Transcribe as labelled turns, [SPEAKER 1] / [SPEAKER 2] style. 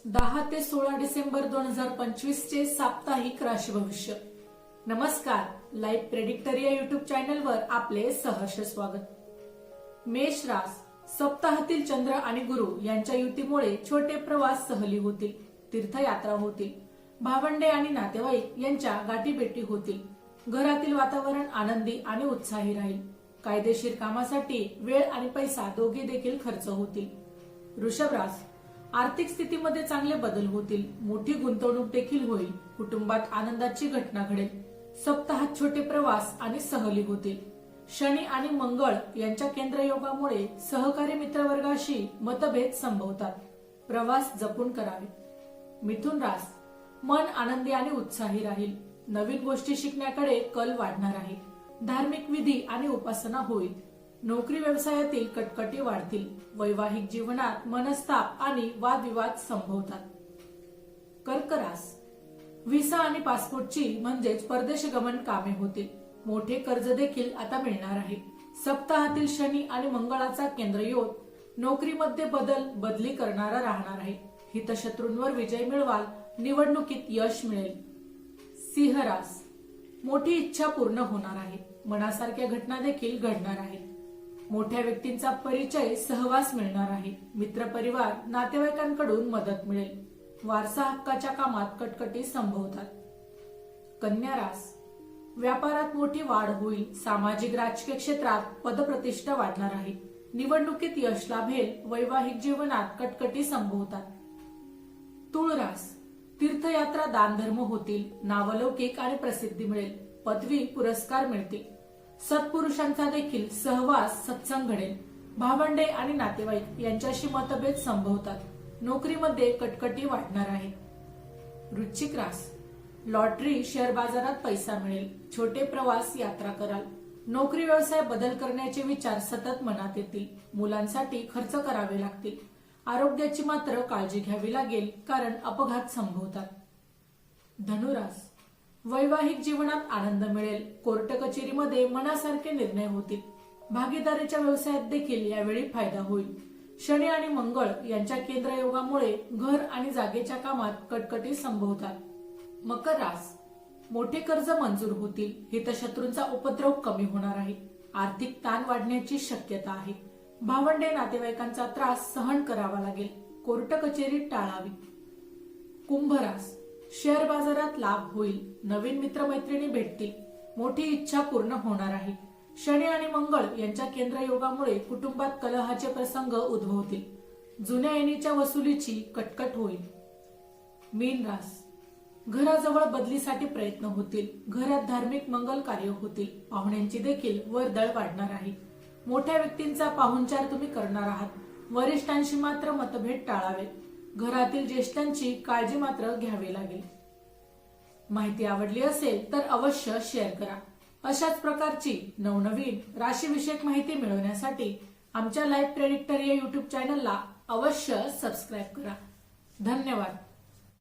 [SPEAKER 1] 10 ते 16 डिसेंबर 2025 चे साप्ताहिक राशी भविष्य। नमस्कार, लाईव्ह प्रेडिक्टर या युट्यूब चॅनलवर आपले सहर्ष स्वागत। मेष रास, सप्ताहातील चंद्र आणि गुरु यांच्या युतीमुळे छोटे प्रवास सहली होतील, तीर्थयात्रा होतील, भावंडे आणि नातेवाईक यांच्या गाठीभेटी होतील। घरातील वातावरण आनंदी आणि उत्साही राहील। कायदेशीर कामासाठी वेळ आणि पैसा दोघे देखील खर्च होतील। वृषभ रास, आर्थिक स्थितीमध्ये चांगले बदल होतील, मोठी गुंतवणूक देखील होईल। कुटुंबात आनंदाची घटना घडेल। सप्ताहात छोटे प्रवास आणि सहली होतील। शनी आणि मंगळ यांच्या केंद्रयोगामुळे सहकारी मित्रवर्गाशी मतभेद संभवतात, प्रवास जपून करावे। मिथुन रास, मन आनंदी आणि उत्साही राहील। नवीन गोष्टी शिकण्याकडे कल वाढणार आहे। धार्मिक विधी आणि उपासना होईल। नोकरी व्यवसायातील कटकटी वाढतील। वैवाहिक जीवनात मनस्ताप आणि वादविवाद संभवतात। कर्क रास, व्हिसा आणि पासपोर्टची म्हणजेच परदेश गमन कामे होतील। मोठे कर्ज देखील आता मिळणार आहे। सप्ताहातील शनी आणि मंगळाचा केंद्रयोग नोकरीमध्ये बदली करणारा राहणार आहे। हितशत्रूंवर विजय मिळवाल। निवडणुकीत यश मिळेल। सिंह रास, मोठी इच्छा पूर्ण होणार आहे। मनासारख्या घटना देखील घडणार आहेत। मोठ्या व्यक्तींचा परिचय सहवास मिळणार आहे। मित्रपरिवार नातेवाईकांकडून मदत मिळेल। वारसा हक्काच्या कामात कटकटी संभवतात। कन्या रास, व्यापारात मोठी वाढ होईल। सामाजिक राजकीय क्षेत्रात पदप्रतिष्ठा वाढणार आहे। निवडणुकीत यश लाभेल। वैवाहिक जीवनात कटकटी संभवतात। तुळ रास, तीर्थयात्रा दानधर्म होतील। नावलौकिक आणि प्रसिद्धी मिळेल। पदवी पुरस्कार मिळतील। सत्पुरुषांचा देखील सहवास सत्संग घडेल। भावंडे आणि नातेवाईक यांच्याशी मतभेद संभवतात। नोकरीमध्ये कटकटी वाढणार आहे। वृश्चिक रास, लॉटरी शेअर बाजारात पैसा मिळेल। छोटे प्रवास यात्रा कराल। नोकरी व्यवसाय बदल करण्याचे विचार सतत मनात येतील। मुलांसाठी खर्च करावे लागतील। आरोग्याची मात्र काळजी घ्यावी लागेल, कारण अपघात संभवतात। धनुरास, वैवाहिक जीवनात आनंद मिळेल। कोर्ट कचेरीमध्ये मनासारखे निर्णय होतील। भागीदारीच्या व्यवसायात देखील यावेळी फायदा होईल। शनी आणि मंगळ यांच्या केंद्रयोगामुळे घर आणि जागेच्या कामात कटकटी संभवतात। मकर रास, मोठे कर्ज मंजूर होतील। हितशत्रूंचा उपद्रव कमी होणार आहे। आर्थिक ताण वाढण्याची शक्यता आहे। भावंडे नातेवाईकांचा त्रास सहन करावा लागेल। कोर्ट कचेरी टाळावी। कुंभ रास, शेअर बाजारात लाभ होईल। नवीन मित्रमैत्रिणी भेटतील। मोठी इच्छा पूर्ण होणार आहे। शनी आणि मंगळ यांच्या केंद्रयोगामुळे कुटुंबात कलहाचे प्रसंग उद्भवतील। जुन्या येणीच्या वसुलीची कटकट होईल। मीन रास, घराजवळ बदलीसाठी प्रयत्न होतील। घरात धार्मिक मंगल कार्य होतील। पाहुण्यांची देखील वर्दळ वाढणार आहे। मोठ्या व्यक्तींचा पाहुणचार तुम्ही करणार आहात। वरिष्ठांशी मात्र मतभेद टाळावे। घरातील ज्येष्ठांची काळजी मात्र घ्यावी लागेल। माहिती आवडली असेल तर अवश्य शेअर करा। अशाच प्रकारची नवनवीन राशीविषयक माहिती मिळवण्यासाठी आमच्या लाईव्ह प्रेडिक्टर या युट्यूब चॅनलला अवश्य सबस्क्राईब करा। धन्यवाद।